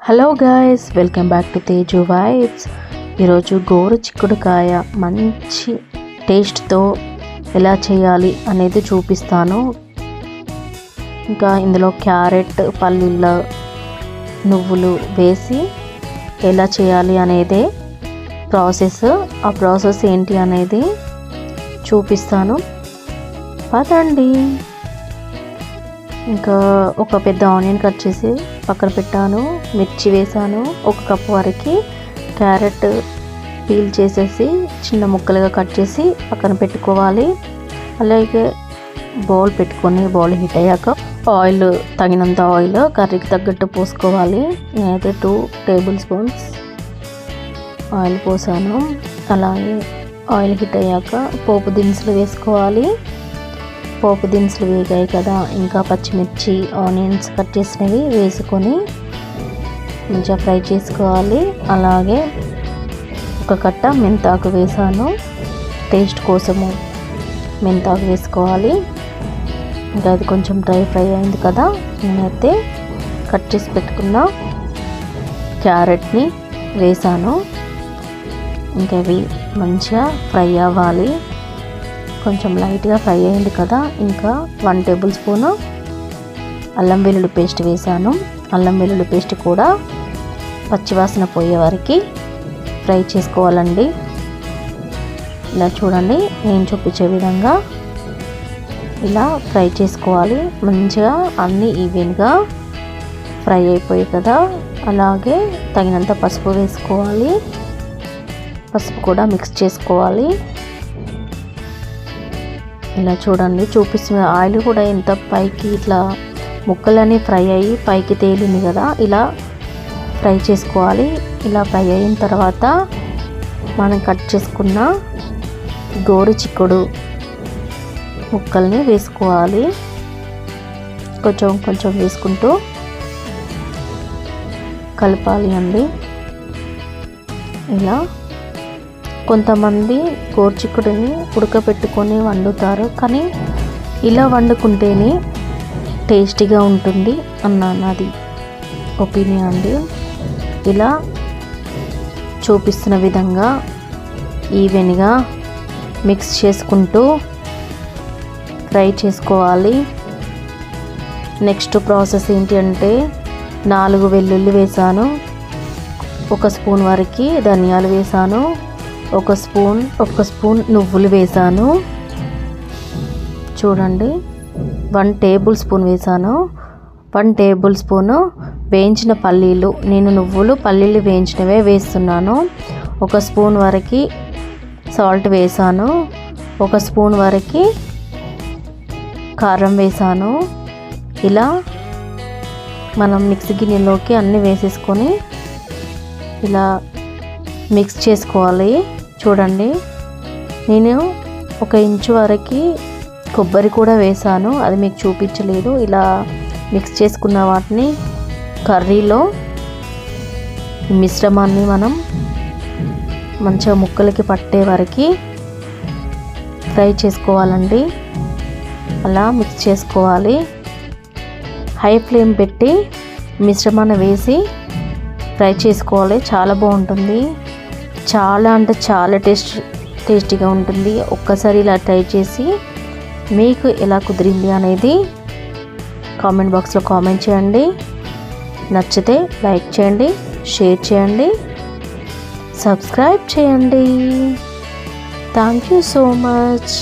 Hello guys, welcome back to Teju vibes. ఈరోజు గోరు చిక్కుడుకాయ మంచి టేస్ట్తో ఎలా చేయాలి అనేది చూపిస్తాను. ఇంకా ఇందులో క్యారెట్, పల్లీల, నువ్వులు వేసి ఎలా చేయాలి అనేదే ప్రాసెస్. ఆ ప్రాసెస్ ఏంటి అనేది చూపిస్తాను, పదండి. ఇంకా ఒక పెద్ద ఆనియన్ కట్ చేసి పక్కన పెట్టాను, మిర్చి వేసాను, ఒక కప్పు వరకు క్యారెట్ పీల్ చేసేసి చిన్న ముక్కలుగా కట్ చేసి పక్కన పెట్టుకోవాలి. అలాగే బౌల్ పెట్టుకొని బౌల్ హీట్ అయ్యాక ఆయిల్, తగినంత ఆయిల్ కర్రీకి తగ్గట్టు పోసుకోవాలి. నేనైతే 2 టేబుల్ స్పూన్స్ ఆయిల్ పోసాను. అలాగే ఆయిల్ హీట్ అయ్యాక పోపు దినుసులు వేసుకోవాలి. పోపు దినుసులు వేగాయి కదా, ఇంకా పచ్చిమిర్చి, ఆనియన్స్ కట్ చేసినవి వేసుకొని మంచిగా ఫ్రై చేసుకోవాలి. అలాగే ఒక కట్ట మెంతాకు వేసాను, టేస్ట్ కోసము మెంతాకు వేసుకోవాలి. ఇంకా అది కొంచెం ఫ్రై అయింది కదా, నేనైతే కట్ చేసి పెట్టుకున్న క్యారెట్ని వేసాను. ఇంకా అవి మంచిగా ఫ్రై అవ్వాలి. కొంచెం లైట్గా ఫ్రై అయింది కదా, ఇంకా 1 టేబుల్ స్పూన్ అల్లం వెల్లుల్లి పేస్ట్ వేసాను. అల్లం వెల్లుల్లి పేస్ట్ కూడా పచ్చివాసన పోయే వరకు ఫ్రై చేసుకోవాలండి. ఇలా చూడండి, నేను చూపించే విధంగా ఇలా ఫ్రై చేసుకోవాలి. మంచిగా అన్నీ ఈవెన్గా ఫ్రై అయిపోయాయి కదా. అలాగే తగినంత పసుపు వేసుకోవాలి. పసుపు కూడా మిక్స్ చేసుకోవాలి. ఇలా చూడండి, చూపిస్తున్న ఆయిల్ కూడా ఎంత పైకి ఇట్లా ముక్కలన్నీ ఫ్రై అయ్యి పైకి తేలింది కదా, ఇలా ఫ్రై చేసుకోవాలి. ఇలా ఫ్రై అయిన తర్వాత మనం కట్ చేసుకున్న గోరు చిక్కుడు ముక్కల్ని వేసుకోవాలి. కొంచెం కొంచెం వేసుకుంటూ కలపాలి అండి. ఇలా కొంతమంది గోరుచిక్కుడుని ఉడకపెట్టుకొని వండుతారు, కానీ ఇలా వండుకుంటేనే టేస్టీగా ఉంటుంది నాది ఒపీనియన్ అండి. ఇలా చూపిస్తున్న విధంగా ఈవెన్గా మిక్స్ చేసుకుంటూ ఫ్రై చేసుకోవాలి. నెక్స్ట్ ప్రాసెస్ ఏంటి అంటే 4 వెల్లుల్లి వేసాను, 1 స్పూన్ వరకు ధనియాలు వేసాను, ఒక స్పూన్ నువ్వులు వేసాను. చూడండి, 1 టేబుల్ స్పూన్ వేసాను. 1 టేబుల్ స్పూను వేయించిన పల్లీలు, నేను నువ్వులు పల్లీలు వేయించినవే వేస్తున్నాను. 1 స్పూన్ వరకు సాల్ట్ వేసాను. 1 స్పూన్ వరకు కారం వేసాను. ఇలా మనం మిక్సీ గిన్నెలోకి అన్నీ వేసేసుకొని ఇలా మిక్స్ చేసుకోవాలి. చూడండి, నేను 1 ఇంచు వరకు కొబ్బరి కూడా వేసాను, అది మీకు చూపించలేదు. ఇలా మిక్స్ చేసుకున్న వాటిని కర్రీలో మిశ్రమాన్ని మనం మంచిగా ముక్కలకి పట్టే వరకు ఫ్రై చేసుకోవాలండి. అలా మిక్స్ చేసుకోవాలి. హై ఫ్లేమ్ పెట్టి మిశ్రమాన్ని వేసి ఫ్రై చేసుకోవాలి. చాలా బాగుంటుంది, చాలా అంటే చాలా టేస్టీగా ఉంటుంది. ఒక్కసారి ఇలా ట్రై చేసి మీకు ఎలా కుదిరింది అనేది కామెంట్ బాక్స్లో కామెంట్ చేయండి. నచ్చితే లైక్ చేయండి, షేర్ చేయండి, సబ్స్క్రైబ్ చేయండి. Thank you so much.